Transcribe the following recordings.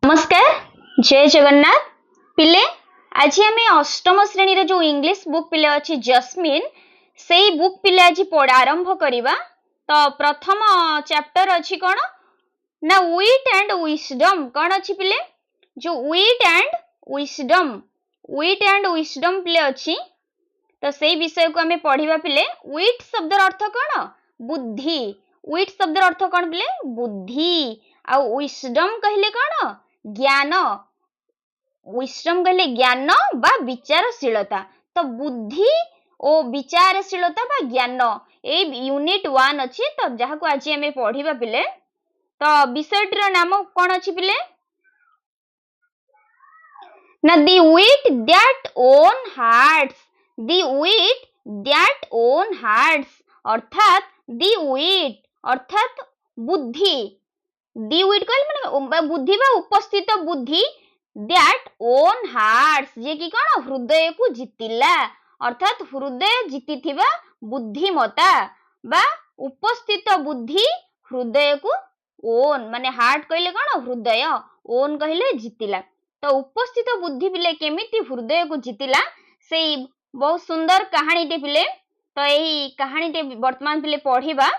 नमस्कार जय जगन्नाथ पिले आज आम अष्टम श्रेणी जो इंग्लिश बुक पिले अच्छी जस्मिन से बुक पिले आज पढ़ा आरंभ करवा। तो प्रथम चैप्टर अच्छी कौन ना विट एंड विजडम कौन अच्छी पिले जो विट एंड विजडम पिले अच्छी। तो से विषय को आम पढ़ा पिले। विट शब्द अर्थ कौन बुद्धि। विट शब्द अर्थ कौन पिले बुद्धि। आ विजडम कहले कौन ज्ञान। विजडम कहले ज्ञान बा विचारशीलता। तो बुद्धि और विचारशीलता बा ज्ञान ए यूनिट 1 अच्छी। तो जहाँ को आज आम पढ़ा पिले। तो विषयटीर नाम कौन अच्छी पिले ना the wit that won hearts. The wit that won hearts अर्थात दी विट अर्थात बुद्धि। दी विट कहले माने बुद्धि बा उपस्थित बुद्धि दैट ओन हार्ट्स जे कि कौन हृदय को जीतिला अर्थात हृदय जीतिथिबा बुद्धिमता बा उपस्थित बुद्धि हृदय को ओन माने हार्ट कहले कौन हृदय ओन कहले जीतिला। तो उपस्थित बुद्धि पिले केमिति हृदय को जीतिला से बहुत सुंदर कहानी टे पिले। तो यही कहानी टे वर्तमान पिले पढ़िबा।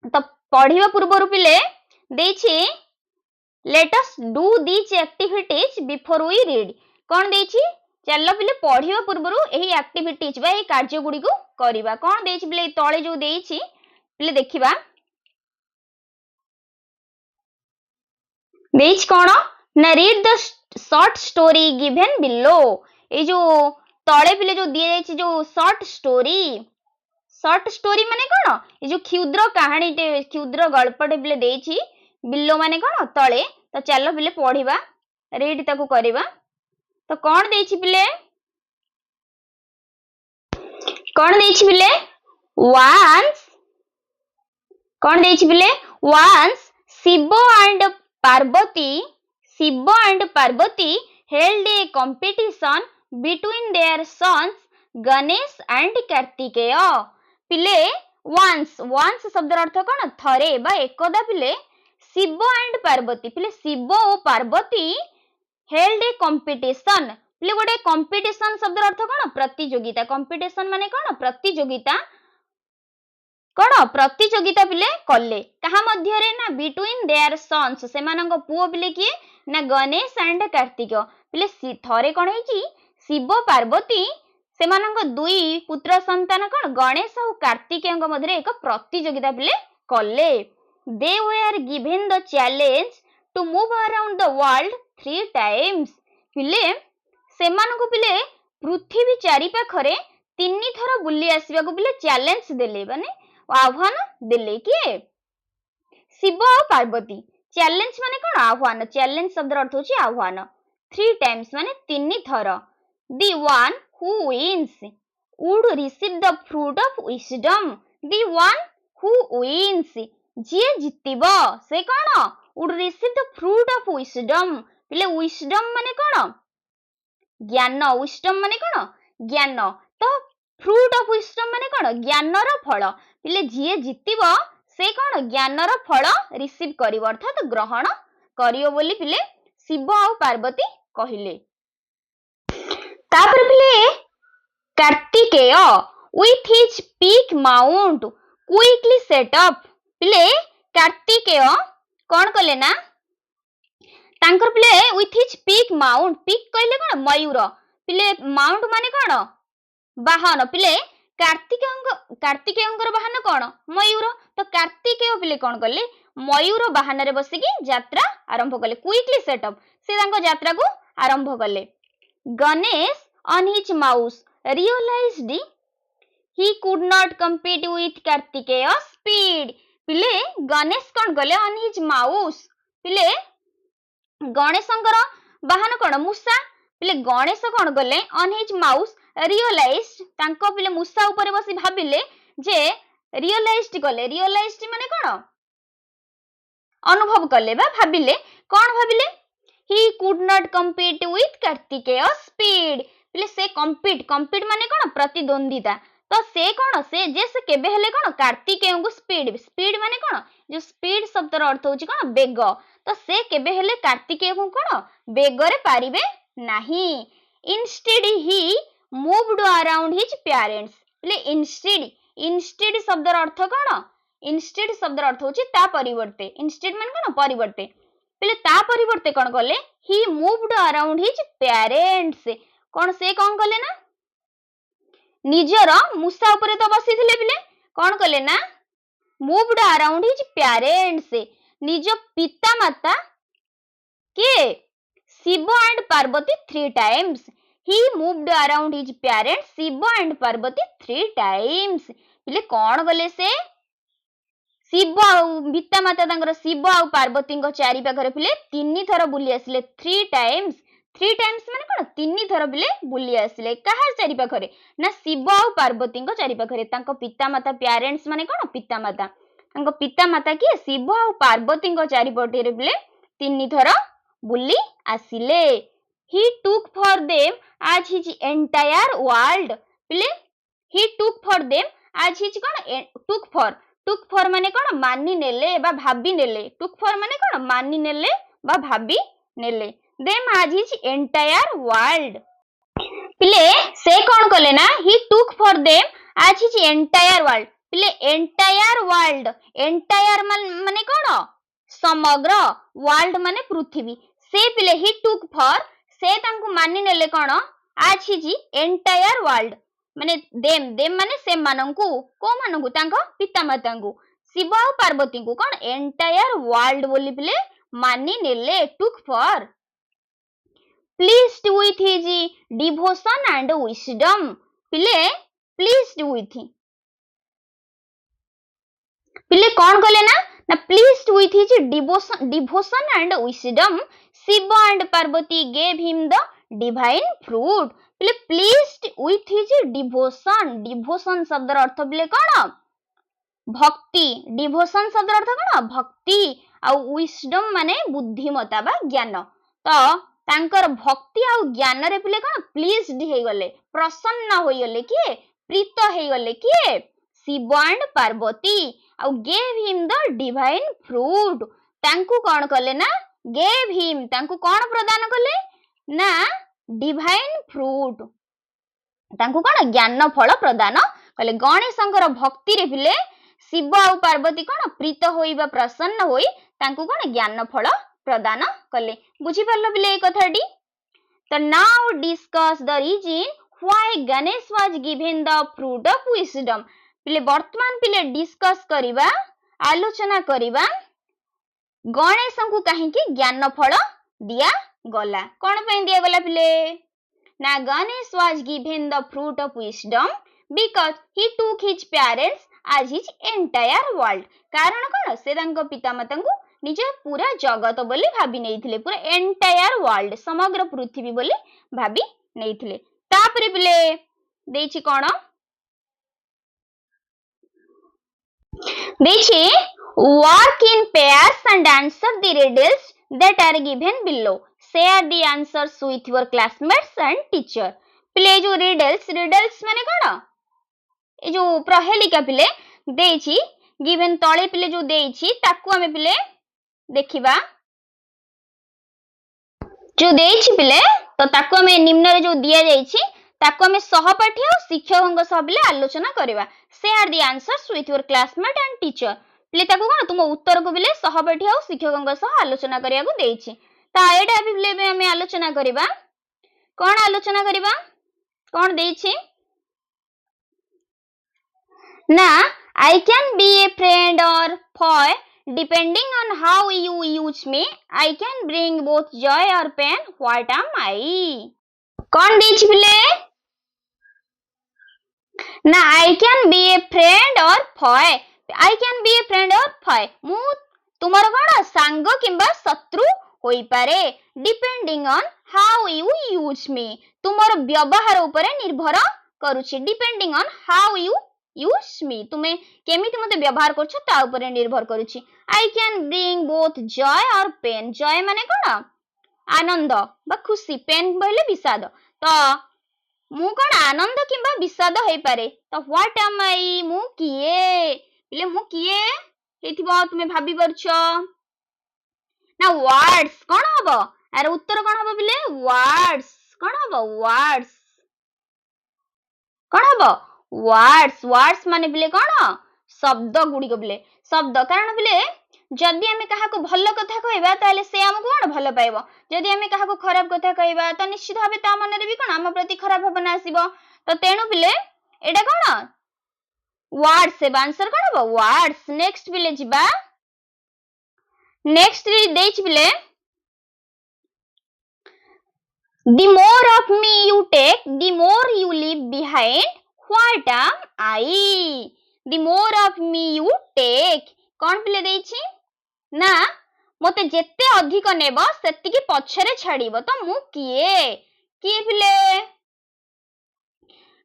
तो पढ़िबा पूर्व पिले देछि let us do this activities before we read कौन देछि चलो पिले पढ़िबा पूर्व यही एक्टिविटीज बा यही कार्य गुडी को करिबा। कौन देछि पिले तळे जो देछि पिले देखिबा देछि कौन ना read the short story given below. ए जो तळे पिले जो दिए जाइछि जो शॉर्ट स्टोरी माने कौन ये जो क्षुद्र कहानी टे क्षुद्र गल्पटे पिले देछि बिलो माने कौन तळे। तो चलो पिले पढ़िबा रीड ताकू करिबा। तो कौन देछि पिले वंस कौन देछि पिले once Shiva and Parvati held a competition between their sons Ganesh and Kartikeya. पिले वंस शब्द अर्थ कौन थरे बा एकदा पिले शिव एंड पार्वती पिले शिव और पार्वती हेल्ड ए कंपटीशन पिले गोटे कंपटीशन शब्द अर्थ कौन प्रतियोगिता। कंपटीशन माने कौन प्रतियोगिता पिले कले कहा मध्य रे ना बिटवीन देयर सन्स से मानक पुओ पिले किए ना गणेश एंड कार्तिक पिले थरे कौन है शिव पार्वती से मानक दुई पुत्र संतान कौन गणेश और कार्तिकेय मध्य एक प्रतियोगिता पिले कले। They were given the challenge to move around the world 3 times पिले से मानको पिले पृथ्वी चारि पाखरे 3 थर बुली आसीबा को पिले चैलेंज देले माने आह्वान देले किए शिव और पार्वती। चैलेंज माने कोन आह्वान चैलेंज शब्द अर्थ होची आह्वान 3 टाइम्स माने 3 थर। The one who wins would receive the fruit of wisdom। The one who wins जे जितिब से कौन would receive the fruit of wisdom पिले wisdom माने कौन ज्ञान। wisdom माने कौन ज्ञान। तो fruit of wisdom माने कौन ज्ञान रो फल पिले जे जितिब से कौन ज्ञान रो फल रिसीव करिव अर्थात ग्रहण करियो बोली पिले शिव और पार्वती कहिले। तापर पिले Kartikeya with his peak mount quickly set up पिले कार्तिकेय कौन कले ना तांकर पिले with his peak mount peak कहले कौन मयूर पिले माउंट माने कौन वाहन पिले कार्तिकेयंकर वाहन कौन मयूर। तो कार्तिकेय पिले कौन कले मयूर वाहन रे बसिकी यात्रा आरंभ कले क्विकली सेटअप से तांको यात्रा को आरंभ कले। Ganesh on his mouse realized he could not compete with कार्तिकेय's speed पिले गणेश कौन कले on his mouse पिले गणेशंकर वाहन कौन मूषा पिले गणेश कौन कले on his mouse realized तांको पिले मूषा ऊपर बसी भाबिले जे realized कले realized माने कौन अनुभव कले बा भाबिले कौन भाबिले he could not compete with कार्तिकेय's speed पिले से compete माने कौन प्रतिद्वंदिता तो से कौन से केबे हेले कौन कार्तिकेय को स्पीड स्पीड माने कौन जो स्पीड शब्दर अर्थ होची कौन बेग तो से केबे हेले कार्तिकेय को कौन बेगरे पारिबे नाही इंस्टेड ही मूव्ड अराउंड हिज पेरेंट्स ले इंस्टेड शब्दर अर्थ कौन इंस्टेड शब्दर अर्थ होची ता परिवर्ते इंस्टेड माने कौन परिवर्ते पहले ता परिवर्ते कौन कले ही मूव्ड अराउंड हिज पेरेंट्स कौन से कौन कले ना निजर मूसा उपरे तो बसी थिले पिले कौन कले ना मूव्ड अराउंड हिज पेरेंट्स निज पिता माता के Shiva and Parvati 3 times he moved around his parents Shiva and Parvati 3 times पिले कौन गले से शिव पिता माता तांकर शिव आ पार्वती चारि पाखरे पिले 3 थर बुली आसिले 3 times माने कौन 3 थर पिले बुली आसिले कहा चारि पाखरे ना शिव आ पार्वती चारि पाखरे तांको पिता माता पेरेंट्स माने कौन पिता माता तांको पिता माता की शिव आ पार्वती चारि पटे पिले 3 थर बुली आसिले he took for them as his entire world पिले he took for them as his कौन took for माने कौन मानी नेले बा भाबी नेले took for माने कौन मानी नेले बा भाबी नेले them as his entire world पिले से कौन कले ना he took for them as his entire world पिले entire world entire माने कौन समग्र वर्ल्ड माने पृथ्वी से पिले ही टुक फॉर से तांको मानि नेले कौन आज हिजी एंटायर वर्ल्ड माने देम माने से मानंकु को मानंकु तांको पिता मातांकु शिव और पार्वती को कौन एंटायर वर्ल्ड बोली पिले मानि नेले टुक for pleased with his devotion and wisdom पिले प्लीज्ड विथ पिले कौन कले ना pleased with his devotion and wisdom Shiva and Parvati gave him the divine fruit पिले pleased with his devotion शब्द अर्थ पिले कौन भक्ति डिवोशन शब्द अर्थ कौन भक्ति आ wisdom माने बुद्धिमता बा ज्ञान तो तांकर भक्ति आ ज्ञान रे पिले कौन pleased हे गले प्रसन्न होई गले किए प्रीत हे गले किए शिव एंड पार्वती और gave him the divine fruit तांकु कौन कले ना gave him तांकु कौन प्रदान कले ना divine fruit तांकु कौन ज्ञान फल प्रदान कले गणेशंकर भक्ति रे पिले शिव और पार्वती कौन प्रीत होइबा प्रसन्न होई तांकु कौन ज्ञान फल प्रदान कले बुझी परलो पिले ए कथाटी तो now discuss the reason why Ganesh was given the fruit of wisdom पिले वर्तमान पिले डिस्कस करिबा आलोचना करिबा गणेश को कहीं ज्ञान फल दिया गला कौन पे दिया गला पिले ना Ganesh was given the fruit of wisdom because he took his parents आज हिज एंटायर वर्ल्ड कारण कौन से तांको पिता माता को निजे पूरा जगत बोली भाबी नैथिले पूरा एंटायर वर्ल्ड समग्र पृथ्वी बोली भाबी नैथिले तापरे पिले देछि कोन देछि work in pairs and answer the riddles that are given below share the answers with your classmates and teacher पिले जो riddles माने कोन ए जो प्रहेलिका पिले देछि गिवन तळे पिले जो देछि ताकू हमें पिले देखिबा जो देछि पिले तो ताकू हमें निम्न रे जो दिया जाइछि ताकू हमें सहपाठी और शिक्षकଙ୍କ सह पिले आलोचना करबा share the answers with your classmate and teacher पिले ताकू कोन तुम उत्तर को पिले सहपाठी और शिक्षकଙ୍କ सह आलोचना करिया को देछि ता एटा भी पिले हमें आलोचना करबा कोन आलोचना करबा कोन देछि ना I can be a friend or foe depending on how you use me I can bring both joy or pain what am I कौन देछि पिले ना I can be a friend or foe I can be a friend or foe मु तुमर कोन सांग किंबा शत्रु होई पारे depending on how you use me तुमर व्यवहार ऊपर निर्भर करूछि depending on how you use me तुमे केमिति मते व्यवहार करछ ता ऊपर निर्भर करूछि I can bring both joy और पेन जॉय माने कोन आनंद बा खुशी पेन बोले विषाद तो मु कौन आनंद किंबा विषाद हो पारे तो व्हाट एम आई मु किए पिले मु किए हेथिबो तुमे भाबी परछो ना वर्ड्स कौन हबो यार उत्तर कौन हबो पिले वर्ड्स कौन हबो वर्ड्स कौन हबो वर्ड्स वर्ड्स माने पिले कौन शब्द गुडी को पिले शब्द कारण पिले जदि आमे काहाको भलो कथा कहबा ताले से हमको कोन भलो पाइबो जदि आमे काहाको खराब कथा कहबा तो निश्चित भाबे ता मनरे भी कोन हम प्रति खराब भावना आसीबो तो तेनु पिले एडा कोन वर्ड्स से आंसर कोन हबो वर्ड्स नेक्स्ट पिले जिबा नेक्स्ट रे देच पिले the more of me you take the more you leave behind what am I the more of me you take कोन पिले देछि ना मते जेते अधिक नेबो सेतिकी पछरे छाड़ीबो तो मु किए पिले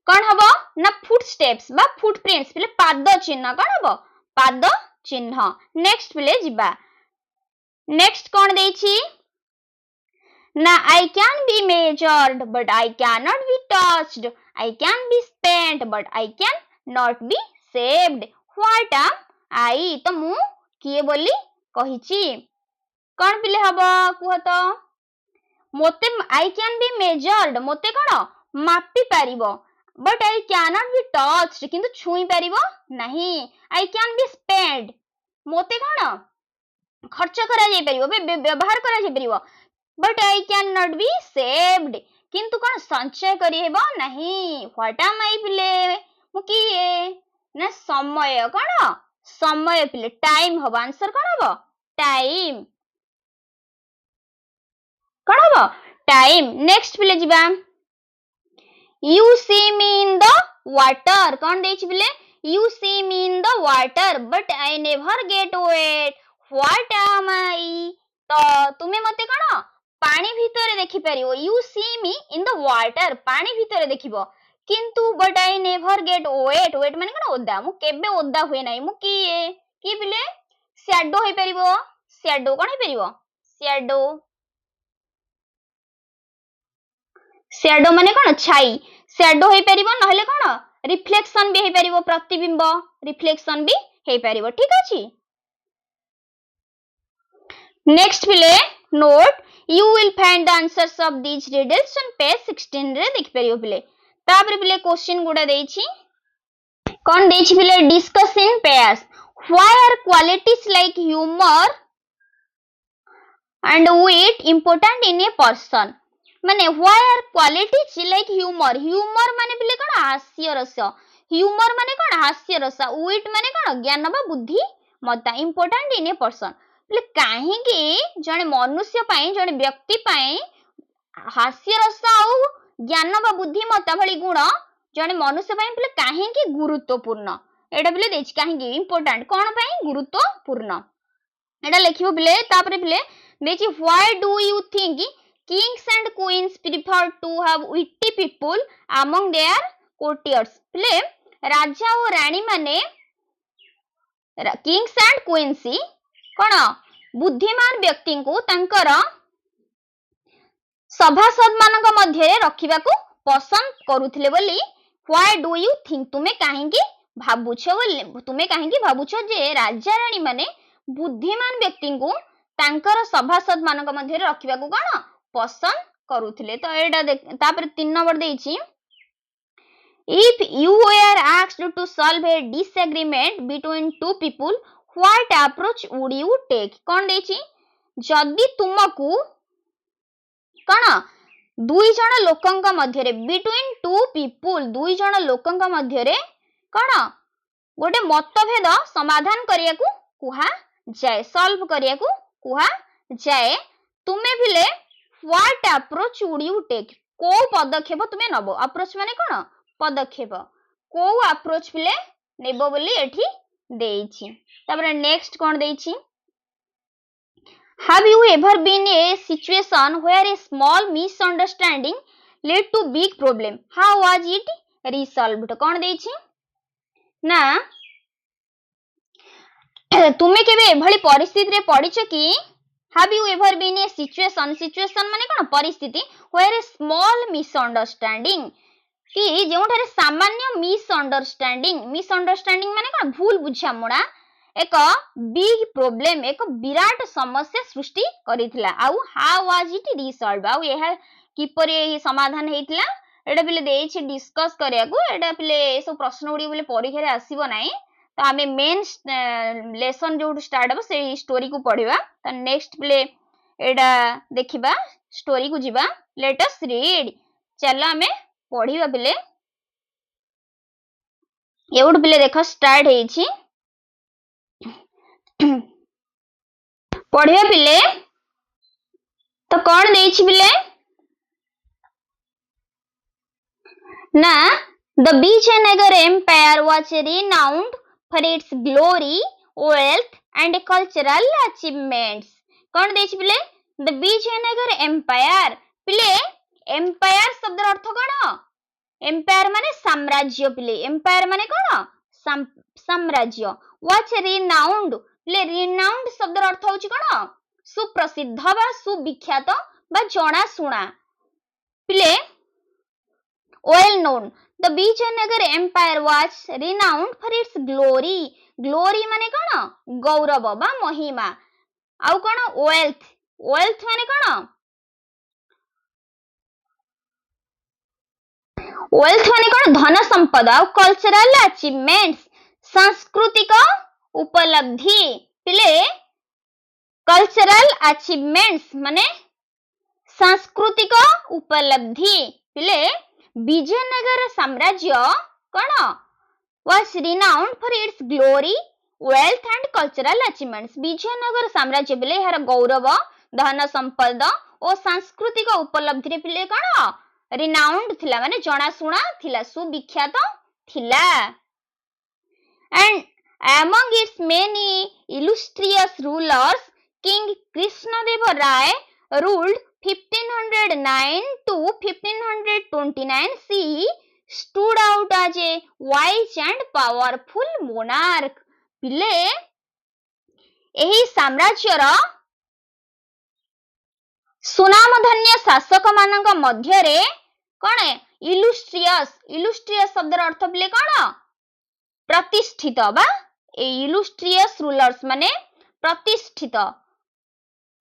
कोन हबो ना फुट स्टेप्स बा फुट प्रिंट्स पिले पाद चिन्ह कोन हबो पाद चिन्ह नेक्स्ट पिले जिबा नेक्स्ट कोन देछि ना I can be measured but I cannot be touched I can be spent but I can not be saved what am I तो मु किए बोली कहिछि कोन पिले हबो कुह तो मोते I can be measured मोते कोन मापी पारिबो but I cannot be touched किंतु छुई पारिबो नहीं I can be spent मोते कोन खर्च करा जाय परिबो व्यवहार करा जाय परिबो but I cannot be saved किंतु कोन संचय करी हेबो नहीं व्हाट एम आई पिले मु किए ना समय कोन समय पिले टाइम हबो आंसर कोन हबो टाइम कोन हबो टाइम नेक्स्ट पिले जिबा you see me in the water कोन देछि पिले you see me in the water but I never get wet what am I तो तुमे मते कोन पानी भितरे देखि परिबो you see me in the water पानी भितरे देखिबो किंतु but I never get wet wet माने कोन ओदा मु केबे ओदा होय नै मु की पिले शैडो होई परिबो शैडो कोन होई परिबो शैडो माने कोन छाई शैडो होई परिबो नहले कोन रिफ्लेक्शन भी होई परिबो प्रतिबिंब रिफ्लेक्शन भी होई परिबो ठीक अछि नेक्स्ट पिले note you will find the answers of these riddles on page 16 रे देख परियो पिले तापर पिले क्वेश्चन गुडा देछि कोन देछि पिले discuss in pairs why are qualities like humor and wit important in a person माने why are qualities like humor humor माने पिले कोन हास्य रस humor माने कोन हास्य रस wit माने कोन ज्ञान बा बुद्धि मता important in a person पिले काहे कि जने मनुष्य पई जने व्यक्ति पई हास्य रस आउ ज्ञान बा बुद्धिमत्ता भली गुण जने मनुष्य पई पिले काहे कि गुरुत्वपूर्ण एटा पिले देछि काहे कि इंपोर्टेंट कोन पई गुरुत्वपूर्ण एटा लिखिबो पिले तापरे पिले देछि why do you think kings and queens prefer to have witty people among their courtiers पिले राजा और रानी माने kings and queens कोन बुद्धिमान व्यक्ति को तांकर सभासद मानक मध्य रखिबा को पसंद करूथिले बोली व्हाई डू यू थिंक तुमे काहे कि भाबुछो बोली तुमे काहे कि भाबुछो जे राजा रानी माने बुद्धिमान व्यक्ति को तांकर सभासद मानक मध्य रखिबा को कोन पसंद करूथिले तो एडा तापर 3 नंबर देछि if you were asked to solve a disagreement between two people what approach would you take कोन देछि जदि तुमको कोन दुई जण लोकंक मध्य रे between two people दुई जण लोकंक मध्य रे कोन गोटे मतभेद समाधान करिया को कुहा जाय सॉल्व करिया को कुहा जाय तुमे भिले what approach would you take को पदक्षेप तुमे नबो अप्रोच माने कोन पदक्षेप को अप्रोच पिले नेबो बोली एठी देछि तापर नेक्स्ट कोन देछि have you ever been in a situation where a small misunderstanding led to big problem how was it resolved कोन देछि ना तुमे केबे एभली परिस्थिति रे पडिछ कि have you ever been in a situation माने कोन परिस्थिति where a small misunderstanding कि जोठारे सामान्य मिसअंडरस्टैंडिंग माने कोन भूल बुझामणा एक बिग प्रॉब्लम एक विराट समस्या सृष्टि करितला आउ हाउ वाज इट रिसॉल्व आउ यह किपरि समाधान हेतिला एटा पिले देछि डिस्कस करिया को एटा पिले सब प्रश्न उडी पिले परीक्षा रे आसीबो नाही तो आमे मेन लेसन जो स्टार्ट हो से स्टोरी को पढिबा त नेक्स्ट पिले एटा देखिबा स्टोरी को जिबा लेट अस रीड चलो आमे पढिबा पिले एउड पिले देखो स्टार्ट हेछि पढ़िया पिले तो कौन देछि पिले ना the Vijayanagara Empire was renowned for its glory, wealth and cultural achievements. कौन देछि पिले the Vijayanagara Empire पिले empire शब्द अर्थ कौन empire माने साम्राज्य पिले empire माने कौन साम्राज्य was renowned पिले renowned शब्द अर्थ होछि कौन सुप्रसिद्ध बा सुविख्यात बा जनाशुना पिले well known. The Vijayanagara Empire was renowned for its glory. Glory माने कौन गौरव बा महिमा आउ कौन wealth wealth माने कौन wealth माने कौन धन संपदा आउ cultural achievements सांस्कृतिक उपलब्धि पिले cultural achievements माने सांस्कृतिक उपलब्धि पिले विजयनगर साम्राज्य कौन was renowned for its glory, wealth and cultural achievements. Vijayanagar साम्राज्य पिले यार गौरव धन संपदा और सांस्कृतिक उपलब्धि रे पिले कौन renowned थिला माने जनाशुना थिला सुविख्यात थिला and among its many illustrious rulers King Krishnadeva Rai ruled 1509 to 1529 CE stood out as a wise and powerful monarch. पिले एही साम्राज्यर सुनामधन्य शासक मानक मध्यरे कौन इलुस्ट्रियस शब्द अर्थ पिले कौन प्रतिष्ठित बा इलुस्ट्रियस रूलर्स माने प्रतिष्ठित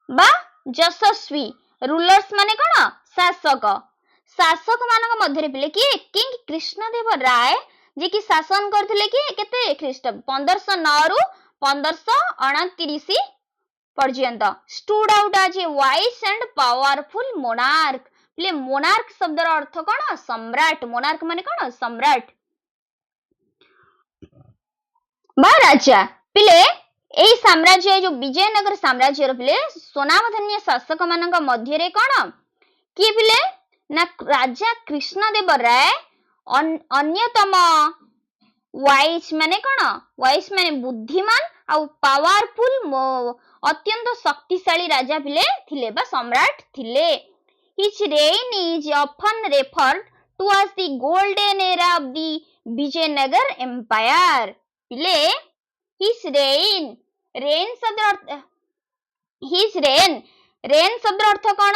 बा यशस्वी रूलर्स माने कौन शासक मानक मध्यरे पिले कि किंग कृष्णदेव राय जे कि शासन करथिले कि केते ख्रीष्ट 1509 रु 1529 पर्यंत stood out as a wise and powerful monarch पिले मोनार्क शब्द अर्थ कौन सम्राट मोनार्क माने कौन सम्राट बा राजा पिले एही साम्राज्य जो विजयनगर साम्राज्य पिले सोनामधन्य शासक मानक मध्यरे कौन किए पिले ना राजा कृष्णदेव राय अन्यतम वाइस माने कौन वाइस माने बुद्धिमान आउ पावरफुल अत्यंत शक्तिशाली राजा पिले थिले बा सम्राट थिले His reign is often referred to as the golden era of the Vijayanagar Empire. पिले his reign शब्द अर्थ his reign शब्द अर्थ कौन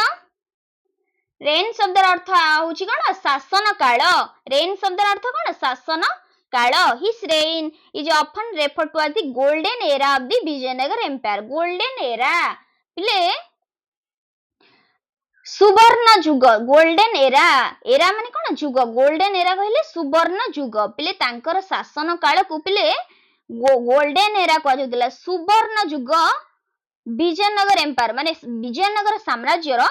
रेन शब्द अर्थ होची कौन शासन काल रेन शब्द अर्थ कौन शासन काल his reign is often referred to as the golden era of the Vijayanagara empire golden era पिले सुवर्ण युग गोल्डन एरा एरा माने कौन युग गोल्डन एरा कहले सुवर्ण युग पिले तांकर शासन काल को पिले गोल्डन एरा कह जाउतला सुवर्ण युग विजयनगर एम्पायर माने विजयनगर साम्राज्यर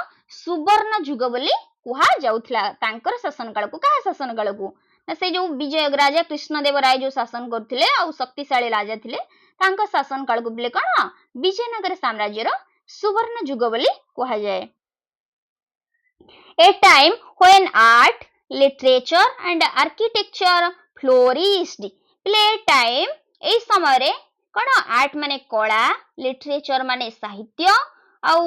सुवर्ण युग बोली कुहा जाउथला तांकर शासन काल को कहा शासन काल को से जो विजय राजा कृष्णदेव राय जो शासन करथिले आ शक्तिशाली राजा थिले तांकर शासन काल को बोले कोन विजयनगर साम्राज्यर सुवर्ण युग बोली कुहा जाए a time when art literature and architecture flourished play time ए समय रे कोन आर्ट माने कला लिटरेचर माने साहित्य आउ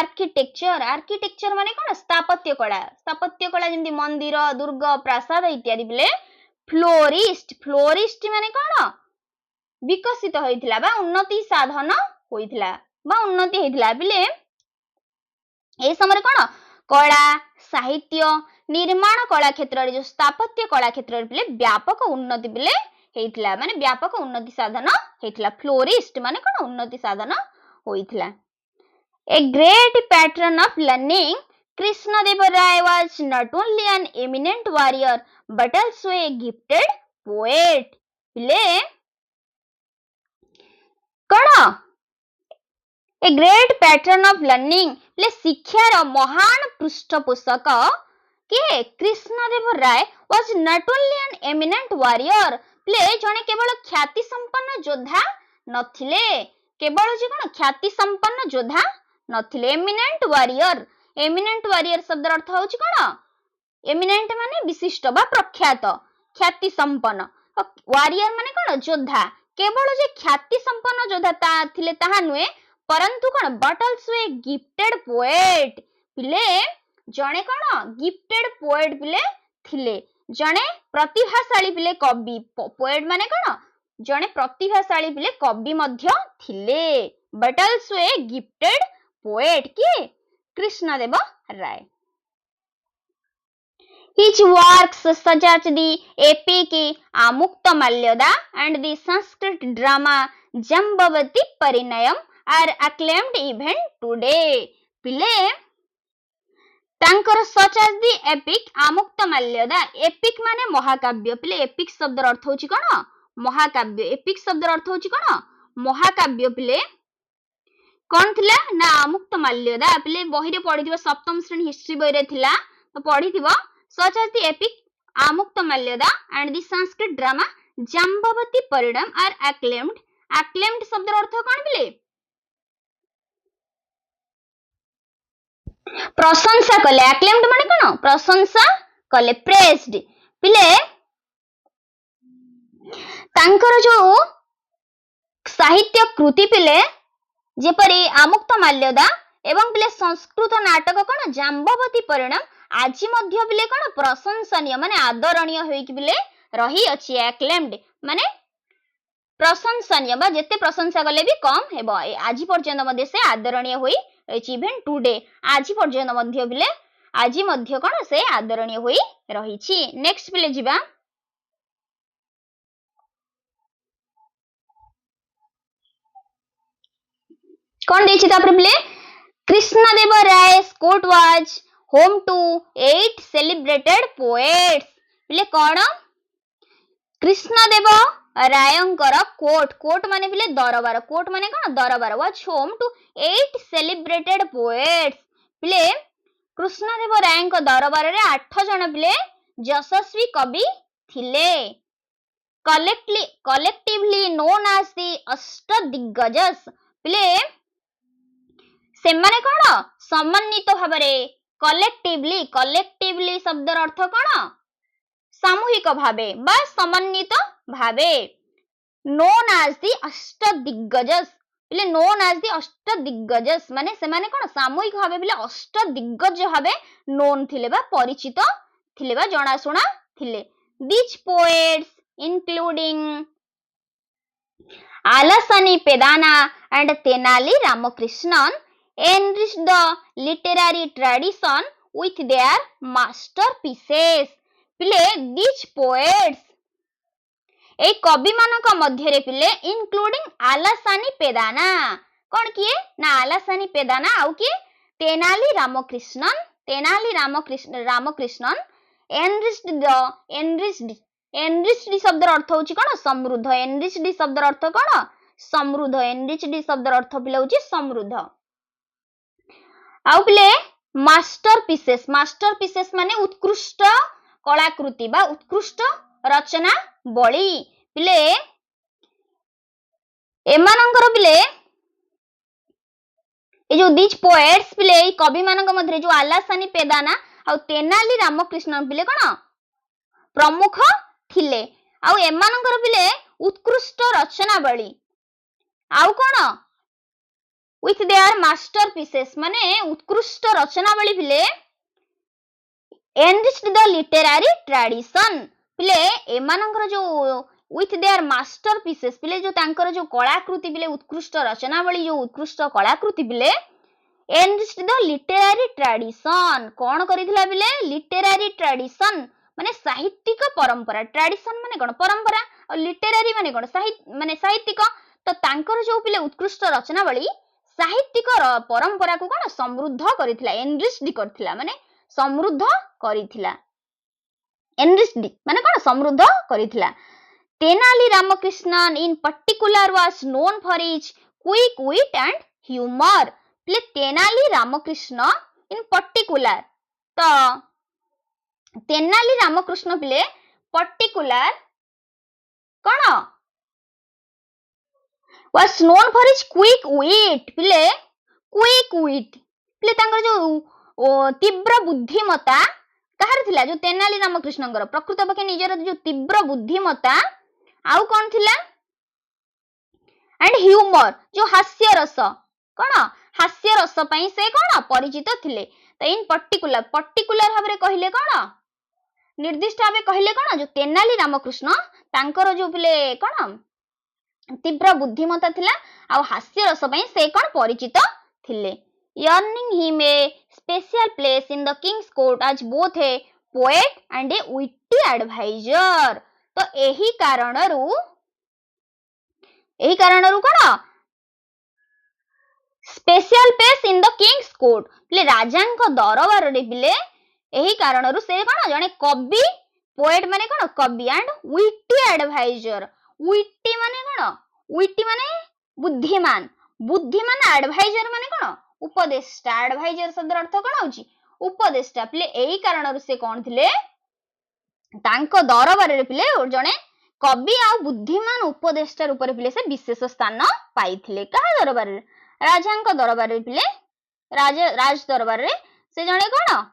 आर्किटेक्चर माने कोन स्थापत्य कला जेंति मंदिर दुर्ग प्रासाद इत्यादि बिले फ्लोरिस्ट माने कोन विकसित होइथिला बा उन्नति साधन होइथिला बा उन्नति होइथिला बिले ए समय कोन कला साहित्य निर्माण कला क्षेत्र रे जो स्थापत्य कला क्षेत्र रे पिले व्यापक उन्नति पिले हेइथिला माने व्यापक उन्नति साधन हेइथिला फ्लोरिस्ट माने कोन उन्नति साधन होइथिला a great patron of learning Krishnadevara was not only an eminent warrior but also a gifted poet पिले कोन a great patron of learning ले शिक्षार महान पृष्ठपोषक के Krishnadeva Raya was not only an eminent warrior प्ले जने केवल ख्याति संपन्न योद्धा नथिले केवल जे कोन ख्याति संपन्न योद्धा नथिले एमिनेंट वॉरियर शब्द अर्थ होची कोन एमिनेंट माने विशिष्ट बा प्रख्यात ख्याति संपन्न वॉरियर माने कोन योद्धा केवल जे ख्याति संपन्न योद्धा ता थिले ताहा नुए परंतु कोन but also a gifted poet पिले जणे कोन गिफ्टेड पोएट पिले थिले जणे प्रतिभाशाली पिले कवि पोएट माने कोन जणे प्रतिभाशाली पिले कवि मध्य थिले but also a gifted poet के कृष्णदेव राय His works such as the epic Amuktamalyoda and the Sanskrit drama Jambavati Parinayam are acclaimed even today. पिले तांकर such as the epic Amuktamalyoda epic माने महाकाव्य पिले epic शब्द अर्थ होची कोन महाकाव्य epic शब्द अर्थ होची कोन महाकाव्य पिले कोन थिला ना आमुक्तमाल्यदा पिले बही रे पढिथिबो सप्तम श्रेणी हिस्ट्री बही रे थिला तो पढिथिबो such as the epic Amuktamalyoda and the Sanskrit drama Jambavati Parinayam are acclaimed. Acclaimed शब्द अर्थ कोन पिले प्रशंसा कले acclaimed माने कोन प्रशंसा कले praised पिले तांकर जो साहित्य कृति पिले जेपरि आमुक्तमाल्यदा एवं पिले संस्कृत नाटक कोन जाम्बवती परिणाम आज मध्य पिले कोन प्रशंसनीय माने आदरणीय होई कि पिले रही अछि acclaimed माने प्रशंसनीय बा जेते प्रशंसा कले भी कम हेबो आज पर्यंत मध्य से आदरणीय होई रहिछि इवेन टुडे आज पर्यंत मध्य पिले आज मध्य कोन से आदरणीय होई रहिछि नेक्स्ट पिले जिबा कोन देछि तापर पिले Krishnadeva Raya court was home to 8 celebrated poets पिले कोन कृष्णदेव रायंकर कोट माने पिले दरबार कोट माने कोन दरबार was home to 8 celebrated poets पिले कृष्णदेव रायंक दरबार रे 8 जण पिले यशस्वी कवि थिले कलेक्टिवली नोन एज द अष्टदिग्गजस पिले से माने कोन समन्वित भाबरे कलेक्टिवली शब्द अर्थ कोन सामूहिक भाबे बा समन्वित भाबे नोन एज द अष्टदिग्गजस पिले नोन एज द अष्टदिग्गजस माने से माने कोन सामूहिक भाबे पिले अष्टदिग्गज भाबे नोन थिले बा परिचित थिले बा जणाशुना थिले this poets including Allasani Peddana and Tenali Ramakrishnan enriched the literary tradition with their masterpieces पिले these poets ए कवि मानक मध्य रे पिले इंक्लूडिंग आलासानी पेदाना कोन किए ना आलासानी पेदाना आउ किए तेनाली रामकृष्णन enriched शब्द अर्थ होची कोन समृद्ध enriched शब्द अर्थ कोन समृद्ध enriched शब्द अर्थ पिले होची समृद्ध आउ पिले मास्टरपीसेस माने उत्कृष्ट कलाकृति बा उत्कृष्ट रचना बळी पिले एमानंकर पिले ए जो दिस पोएट्स पिले ए कवि मानक मध्य जो आलासानी पेदाना आ तेनाली रामकृष्ण पिले कोन प्रमुख थिले आउ एमानंकर पिले उत्कृष्ट रचना बळी आउ कोन with their masterpieces माने उत्कृष्ट रचनावली पिले enriched the literary tradition पिले एमानंकर जो with their masterpieces पिले जो तांकर जो कलाकृति पिले उत्कृष्ट रचनावली जो उत्कृष्ट कलाकृति पिले enriched the literary tradition कौन करिथिला बिले literary tradition माने साहित्यिक परंपरा ट्रेडिशन माने कोन परंपरा और लिटरेरी माने कोन साहित्यिक तो तांकर जो पिले उत्कृष्ट रचनावली साहित्यिक परंपरा को कोन समृद्ध करिथिला एनरिच्ड करथिला माने समृद्ध करिथिला एनरिच्ड माने कोन समृद्ध करिथिला Tenali Ramakrishnan in particular was known for his quick wit and humor प्ले तेनाली रामकृष्ण in particular तो तेनाली रामकृष्ण प्ले particular कौन was known for his quick wit प्ले quick wit प्ले तांकर जो तीव्र बुद्धिमता कहार थिला जो तेनाली रामकृष्णଙ୍କର प्रकृत पक्षे निजर जो तीव्र बुद्धिमता आउ कौन थिला एंड ह्यूमर जो हास्य रस कौन हास्य रस पई से कौन परिचित थिले तो इन पर्टिकुलर भाबरे कहिले कौन निर्दिष्ट भाबे कहिले कौन जो तेनाली रामकृष्ण तांकर जो पिले कौन तीव्र बुद्धिमता थिला आ हास्य रस पई से कौन परिचित थिले earning him a special place in the king's court as both a poet and a witty advisor तो एही कारणरू कौन special place in the king's court प्ले राजांक दरबार रे बिले एही कारणरू से कौन जने कवि पोएट माने कौन कवि एंड विटी एडवाइजर विटी माने कौन विटी माने बुद्धिमान एडवाइजर माने कौन उपदेष्टा एडवाइजर शब्द अर्थ कौन होची उपदेष्टा प्ले एही कारणरू से कौन थिले तांको दरबार रे पिले जने कवि आ बुद्धिमान उपदेष्टा रूप रे पिले से विशेष स्थान पाइथिले कहा दरबार रे राजांको दरबार रे पिले राज दरबार रे से जने कोन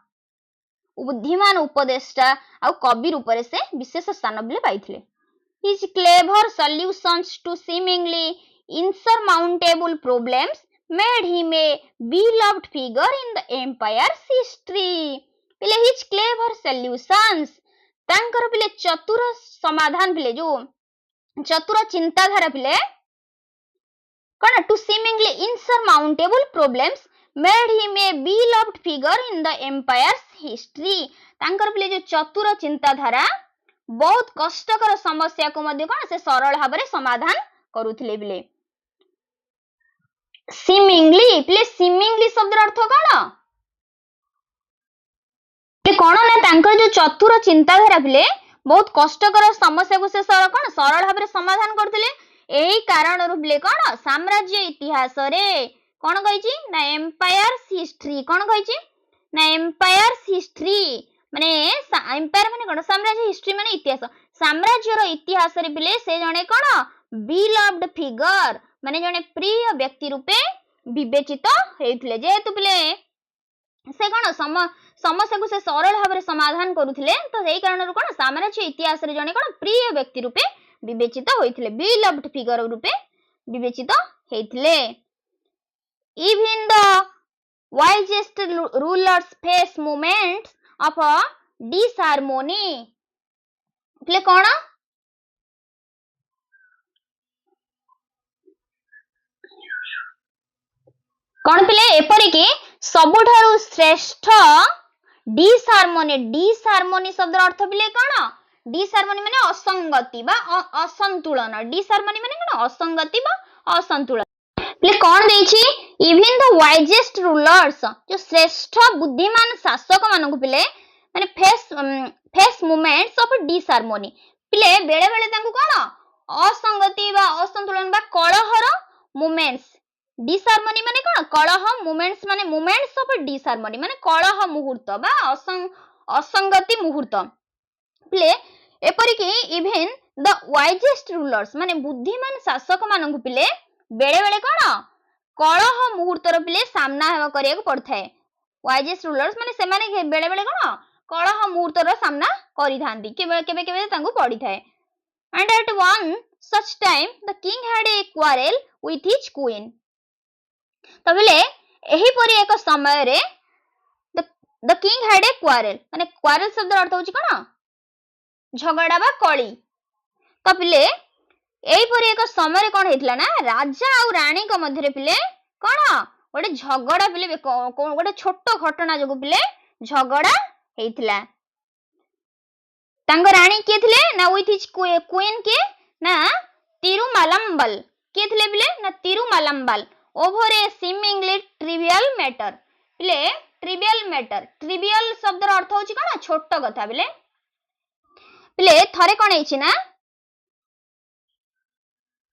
बुद्धिमान उपदेष्टा आ कवि रूप रे से विशेष स्थान पिले पाइथिले his clever solutions to seemingly insurmountable problems made him a beloved figure in the empire's history पिले his clever solutions तांकर पिले चतुर समाधान पिले जो चतुर चिंताधारा पिले कौन to seemingly insurmountable problems made him a beloved figure in the empire's history तांकर पिले जो चतुर चिंताधारा बहुत कष्टकर समस्या को मध्य कौन से सरल भाव समाधान करुथिले पिले seemingly पिले seemingly शब्द अर्थ कौन कौन ना तांकर जो चतुर चिंताधारा पिले बहुत कष्टकर समस्या को से कौन सरल भाव समाधान करथिले एही कारण पिले कौन साम्राज्य इतिहास रे कौन कहिची ना एम्पायर्स हिस्ट्री कौन कहिची ना एम्पायर्स हिस्ट्री माने एम्पायर माने कौन साम्राज्य हिस्ट्री माने इतिहास साम्राज्यर इतिहास रे पिले से जने कौन बिलव्ड फिगर माने जने प्रिय व्यक्ति रूपे विवेचित हेउथिले जेतु पिले से कौन समस्या को से सरल भाव समाधान करुथिले तो एही कारण कौन साम्राज्य इतिहास रे जने कौन प्रिय व्यक्ति रूपे विवेचित होइथिले बिलव्ड फिगर रूपे विवेचित हेइथिले even the wisest rulers face moments of disharmony प्ले कौन पिले एपरि कि सबुठारु श्रेष्ठ डिसहार्मोनी शब्द अर्थ पिले कौन डिसहार्मोनी माने असंगति बा असंतुलन डिसहार्मोनी माने कौन असंगति बा असंतुलन प्ले कौन देछि इवन द वाइजेस्ट रूलर्स जो श्रेष्ठ बुद्धिमान शासक मानक पिले माने फेस मोमेंट्स ऑफ डिसहार्मोनी पिले बेले बेले तांको कौन असंगति बा असंतुलन बा कलहर मोमेंट्स डिसहार्मोनी माने कौन कलह मोमेंट्स माने मोमेंट्स ऑफ डिसहार्मोनी माने कलह मुहूर्त बा असंगति मुहूर्त प्ले एपरि कि इवन द वाइजेस्ट रूलर्स माने बुद्धिमान शासक मानक पिले बेले बेले कौन कलह मुहूर्त रो पिले सामना हेबा करिया को पड़थाय वाइजेस्ट रूलर्स माने से माने बेले बेले कौन कलह मुहूर्त रो सामना करि थांती केबे तांको पड़ी थाए and at one such time the king had a quarrel with his queen तो बिले एही परी एक समय रे the king had a quarrel माने quarrel शब्द अर्थ होची कोन झगड़ा बा कली तो पिले एही परी एक समय रे कोन हेतला ना राजा और रानी को मध्य रे पिले कोन गोटे झगड़ा पिले गोटे छोट घटना जो पिले झगड़ा हेइथिला तांको रानी के थिले ना विथ हिज क्वीन के ना तिरुमालंबल के थिले पिले ना तिरुमालंबल ओवर ए सीमिंगली ट्रिवियल मैटर पिले ट्रिवियल मैटर ट्रिवियल शब्द रो अर्थ होची कोन छोट कथा पिले पिले थरे कोन हेछि ना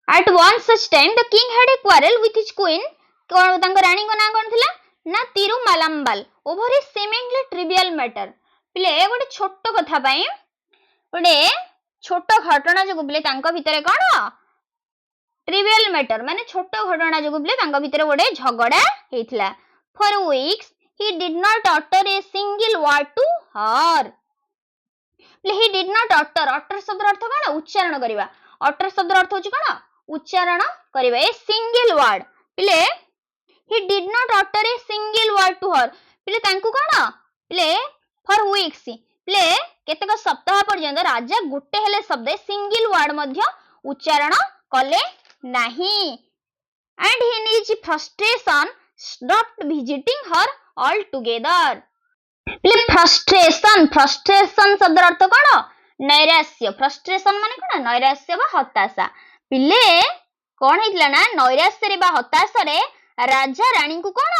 at one such time the king had a quarrel with his queen कोन तांको रानी को ना कोन थिला ना तिरुमालंबल ओवर ए सीमिंगली ट्रिवियल मैटर पिले गोटे छोट कथा पई गोटे छोट घटना जो पिले तांको भितरे कोन ट्रिवियल मैटर माने छोट घटना जो पिले तांको भितरे गोटे झगड़ा हेइथिला for weeks he did not utter a single word to her पिले he did not utter शब्द अर्थ कोन उच्चारण करिवा utter शब्द अर्थ होची कोन उच्चारण करिवा ए सिंगल वर्ड पिले he did not utter a single word to her पिले तांको कोन पिले for weeks पिले केतक सप्ताह पर्यंत राजा गुटे हेले शब्द सिंगल वर्ड मध्य उच्चारण कले नाही and in his frustration stopped visiting her altogether पिले फ्रस्ट्रेशन शब्द अर्थ कोन नैराश्य फ्रस्ट्रेशन माने कोन नैराश्य बा हताशा पिले कोन हेतला ना नैराश्य रे बा हताशा रे राजा रानी को कोन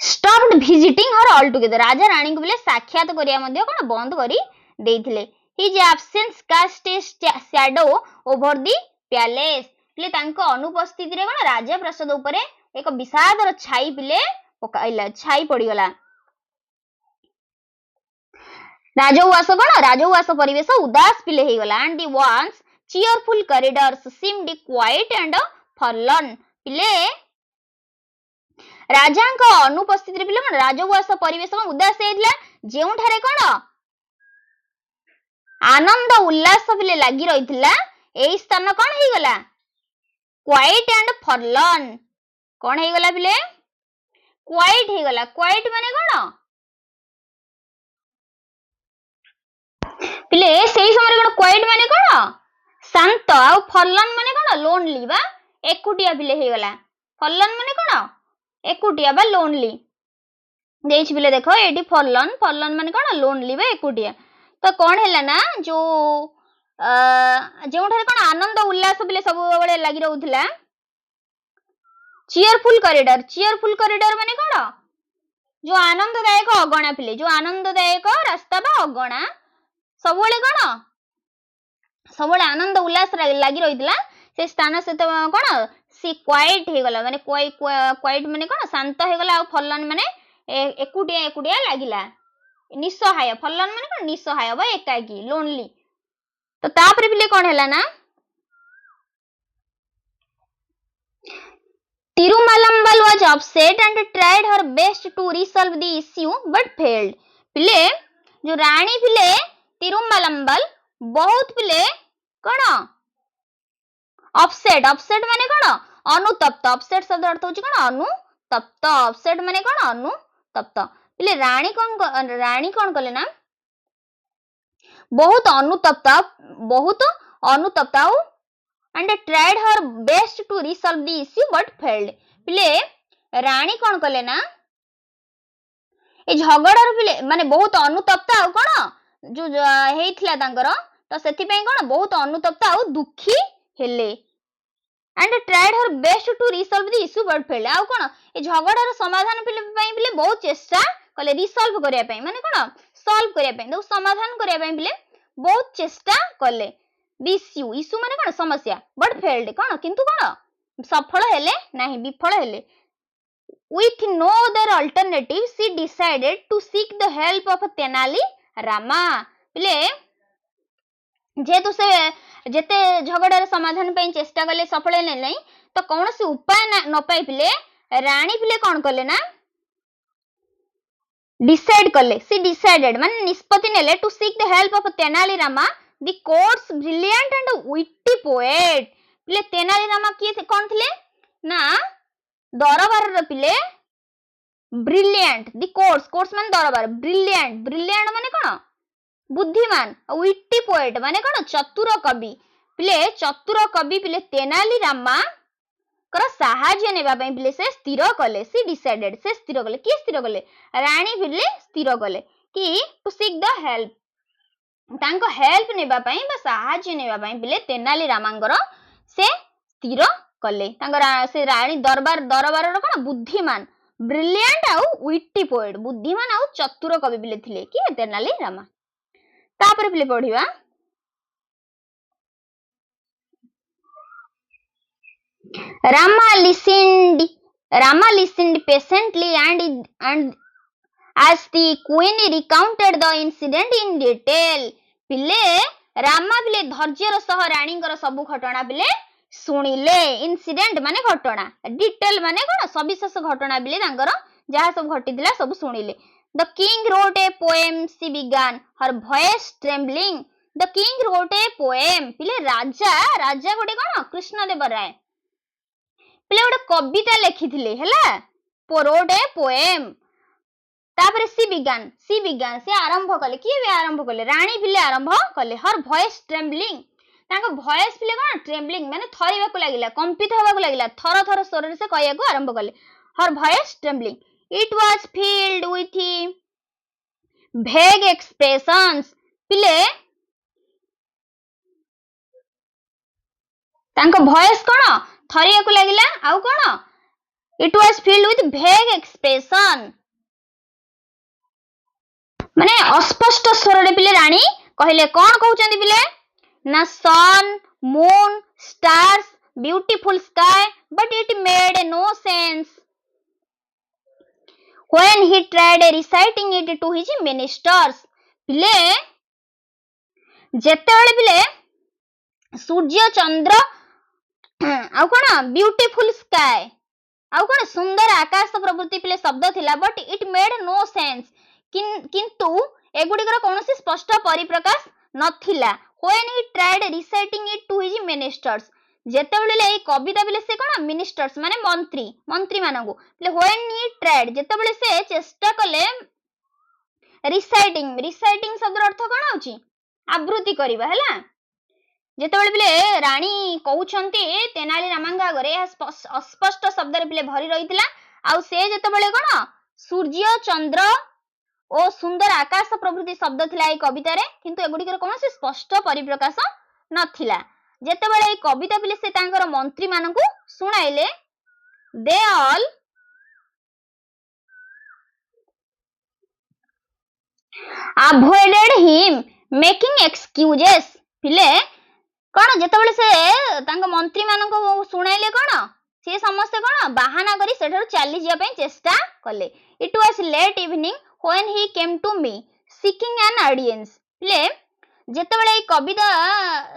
stopped visiting her altogether Raja Rani को पिले साक्षात करिया मध्ये कोन बंद करी देइथिले his absence cast a shadow over the palace पिले तांको अनुपस्थिति रे कोन राजा प्रसाद ऊपर एक विषादर छाई पिले पकाइला छाई पड़ीगला राजउवास कोन राजउवास परिवेश उदास पिले हे गला and the ones cheerful corridors seemed quiet and forlorn पिले राजा को अनुपस्थिति रे पिले कोन राजउवास परिवेश उदास हेइतला जेउ ठारे कोन आनंद उल्लास पिले लागि रहितला एई स्थान कोन हे गला quiet and forlorn कोन हे गला पिले quiet हे गला quiet माने कोन पिले सेही समय कोन क्वाइट माने कोन शांत आ फलन माने कोन लोनली बा एकुटिया पिले हे गला फलन माने कोन एकुटिया बा लोनली देछि पिले देखो एटी फलन माने कोन लोनली बा एकुटिया तो कोन हैला ना जो जेउठारे कोन आनंद उल्लास पिले सब बळे लागि रहउथला चीयरफुल कॉरिडोर माने कोन जो आनंददायक अगणा पिले जो आनंददायक रास्ता बा अगणा सबले कोन सबले आनंद उल्लास लागि रहितला से स्थान से कोन सी क्वाइट हे गला माने क्वाइट माने कोन शांत हे गला आ फलन माने एकुटिया लागिला निस्सहाय फलन माने कोन निस्सहाय बा एकाकी लोनली तो तापर पिले कोन हैला ना तिरुमालंबल was upset and tried her best to resolve the issue but failed पिले जो रानी पिले तिरुमालंबल बहुत पिले कोन अपसेट माने कोन अनुतप्त अपसेट शब्द अर्थ होची कोन अनुतप्त अपसेट माने कोन अनुतप्त पिले रानी कोन कले ना बहुत अनुतप्त and tried her best to resolve the issue but failed पिले रानी कोन कले ना ए झगड़ार पिले माने बहुत अनुतप्त आ कोन जो हेइथिला तांकर तो सेति पई कोन बहुत अनुतप्त आ दुखी हेले and tried her best to resolve the issue but failed आ कोन ए झगड़ार समाधान पिले बहुत चेष्टा कले रिसॉल्व करिया पई माने कोन सॉल्व करिया पई तो समाधान करिया पई पिले बहुत चेष्टा कले इश्यू माने कोन समस्या बट फेल्ड कोन किंतु कोन सफल हेले नाही विफल हेले with no other alternative she decided to seek the help of Tenali Rama पिले जेतु से जेते झगड़ार समाधान पई चेष्टा कले सफल हेले नै तो कोनोसी उपाय न पाई पिले रानी पिले कोन कले ना डिसाइड कले सी डिसाइडेड माने निष्पत्ति नेले to seek the help of Tenali Rama the court's brilliant and witty poet पिले तेनाली रामा किए कोन थिले ना दरबार र पिले ब्रिलियंट द कोर्ट्स माने दरबार ब्रिलियंट माने कोन बुद्धिमान विटी पोएट माने कोन चतुर कवि पिले तेनाली रामा कर साहाय्य नेबा पई पिले से स्थिर कले सी डिसाइडेड से स्थिर कले कि स्थिर कले रानी पिले स्थिर कले कि टू सीक द हेल्प तांको हेल्प नेबा पई बा साहाय्य नेबा पई पिले तेनाली रामांगर से स्थिर कले तांकर से रानी दरबार रो कोन बुद्धिमान ब्रिलियंट आउ विटी पोएट बुद्धिमान आउ चतुर कवि पिले थिले कि तेनाली रामा तापर पिले पढिबा Rama listened patiently and as the queen recounted the incident in detail. पिले रामा पिले धैर्यर सह रानीଙ୍କର ସବୁ घटना पिले सुनिले इनसिडेंट माने घटना डिटेल माने कोन सविशेष घटना पिले तांकर जहा सब घटितिला सब सुनिले. The king wrote a poem, she began, her voice trembling. The king wrote a poem. पिले राजा गोटे कोन कृष्णदेव राय पिले गोटे कविता लिखिथिले हैला wrote a poem. तापर सी बिगान से आरंभ कले किए आरंभ कले रानी पिले आरंभ कले हर वॉइस ट्रेम्बलिंग तांको वॉइस पिले कोन ट्रेम्बलिंग माने थरिबाकू लागिला कंपित होबाकू लागिला थर थर स्वर से कहयाकू आरंभ कले her voice trembling. It was filled with vague expressions पिले तांको वॉइस कोन थरियाकू लागिला आउ कोन it was filled with vague expression माने अस्पष्ट स्वर रे पिले रानी कहले कोन कहउचंदी पिले ना sun moon stars beautiful sky but it made no sense when he tried reciting it to his ministers. पिले जेतेबेले पिले सूर्य चंद्र आउ कोन ब्यूटीफुल स्काई आउ कोन सुंदर आकाश प्रवृत्ति पिले शब्द थिला but it made no sense किंतु एगुडिकर कोनोसी स्पष्ट परिप्रकाश नथिला. when he tried reciting it to his ministers जेतेबेले ए कविता बिले से कोन मिनिस्टर्स माने मंत्री मानगु ले when he tried जेतेबेले से चेष्टा कले रिसाइटिंग शब्द अर्थ कोन होची आवृत्ति करबा हैला जेतेबेले बिले रानी कहउछंती तेनाली रामांगा आगरे अस्पष्ट शब्द रे बिले भरी रहितला आ से जेतेबेले कोन सूर्य चंद्र ओ सुंदर आकाश प्रवृत्ति शब्द थिला ए कविता रे किंतु एगुडिकर कोनोसी स्पष्ट परिप्रकाश नथिला. जेतेबेले ए कविता पिले से तांकर मंत्री मानकु सुनाइले they all avoided him making excuses पिले कोन जेतेबेले से तांक मंत्री मानकु सुनाइले कोन से समस्त कोन बहाना करी सेठर चली जिया पई चेष्टा कले. It was late evening when he came to me seeking an audience. पिले जेतेबेले ए कविता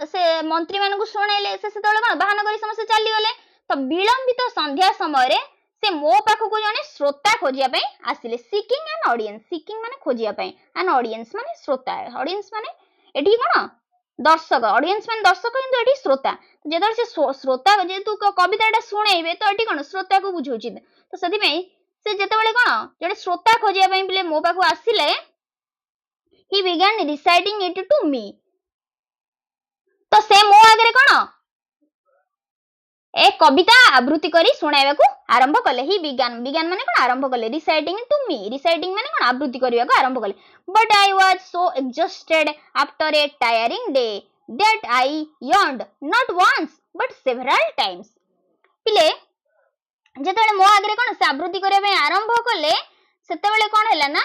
से मंत्री मानकु सुनाइले से सेतेबेले कोन बहाना करी समस्त चली गले तो विलंबित संध्या समय रे से मो पाखकु जने श्रोता खोजिया पई आसिले. seeking an audience seeking माने खोजिया पई an audience माने श्रोता audience माने एठी कोन दर्शक ऑडियंस माने दर्शक किंतु एठी श्रोता जेतेबेले से श्रोता जे तू कविताटा सुनाइबे तो एठी कोन श्रोता को बुझौची तो सदी में से जेतेबेले कोन जडे श्रोता खोजिया पई पिले मो पाखु आसिले he began reciting it to me तो से मो आगरे कोन ए कविता आवृत्ति करी सुनाइबाकू आरंभ कले. ही began माने कोन आरंभ कले reciting to me reciting माने कोन आवृत्ति करिबाकू आरंभ कले. but I was so exhausted after a tiring day that I yawned not once but several times. पिले जेतेबेले मो आगरे कोन से आवृत्ति करिया पई आरंभ कले सेतेबेले कोन हैला ना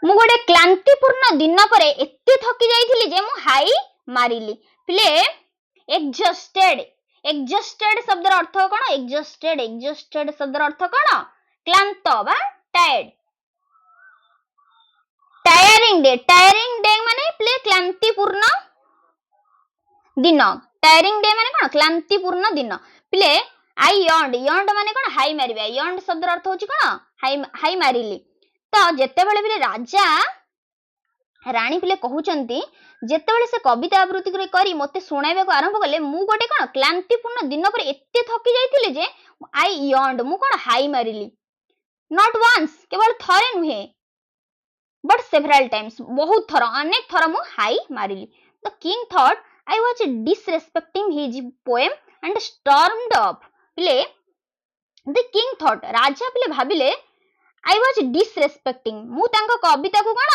मु गोटे क्लांतिपूर्ण दिन परे एते थकी जाईथिली जे मु हाई मारिली. पिले exhausted शब्द अर्थ कोन exhausted शब्द अर्थ कोन क्लांत बा टायर्ड. टायरिंग डे माने पिले क्लांतिपूर्ण दिन टायरिंग डे माने कोन क्लांतिपूर्ण दिन. पिले आई यॉन्ड माने कोन हाई मारिबा यॉन्ड शब्द अर्थ होची कोन हाई मारिली. तो जेतेबेले पिले राजा रानी पिले कहउचंती जेतेबेले से कविता आवृत्ति करी मते सुनाइबाको आरंभ कले मु गोटे कोन क्लांतिपूर्ण दिन पर एते थकी जाईथिले जे आई यॉन्ड मु कोन हाई मारिली. नॉट वंस केवल थरे नुहे बट सेवरल टाइम्स बहुत थर अनेक थर मु हाई मारिली. The king thought I was disrespecting his poem and stormed off. पिले the king thought, राजा पिले भाबिले I was disrespecting, मु तांको कविता को कण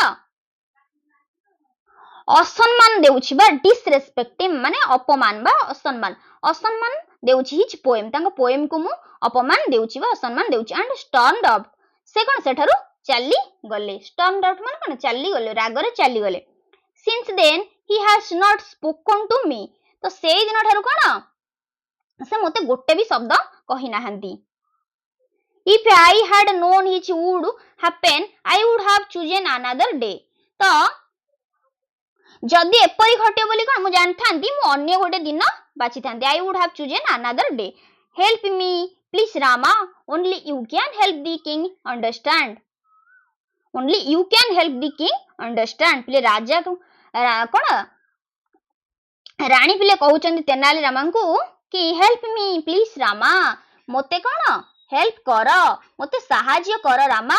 असम्मान देउछि बा डिसरेस्पेक्टिंग माने अपमान बा असम्मान देउछि हिज पोएम तांको पोएम को मु अपमान देउछि बा असम्मान देउछि एंड स्टॉर्म्ड अप से कोन सेठारु चली गले स्टॉर्म्ड आउट माने कोन चली गले रागरे चली गले since then he has not spoken to me तो सेई दिन ठारु कोन से मते गोटे भी शब्द कहि नाहंती if I had known which would happen I would have chosen another day तो जदि एपरी घटे बोली कोन मु जानथांती मु अन्य गोटे दिन बाची थांती I would have chosen another day help me please Rama only you can help the king understand only you can help the king understand पिले राजा कोन रानी पिले कहउचंदी तेनाली रामा को कि help me please Rama Mote cone help कर मोते सहाय्य कर Rama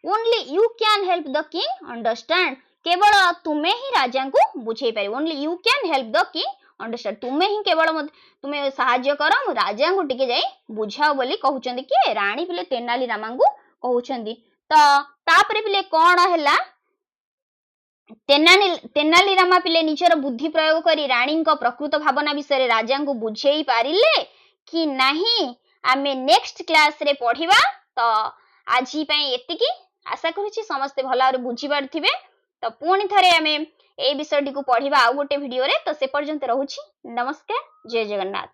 only you can help the king understand केवल तुमे ही राजा को बुझे पारे only you can help the king understand तुमे ही केवल तुमे सहाय्य कर मु राजा को टिके जाई बुझाओ बोली कहउचंदी कि रानी पिले तेनाली रामा को कहउचंदी तो तापरे पिले कोन हैला तेनाली रामा पिले निजर बुद्धि प्रयोग करी रानी को प्रकृत भावना विषय राजा को बुझेई पारिले कि नहीं आमे नेक्स्ट क्लास रे पढ़िबा तो आजी पई एतिकी आशा करूची समस्त भला रे बुझी पारथिबे तो पुणी थरे आमे ए विषयटी को पढ़िबा आ गोटे वीडियो रे तो से पर्यंत रहूची नमस्कार जय जगन्नाथ।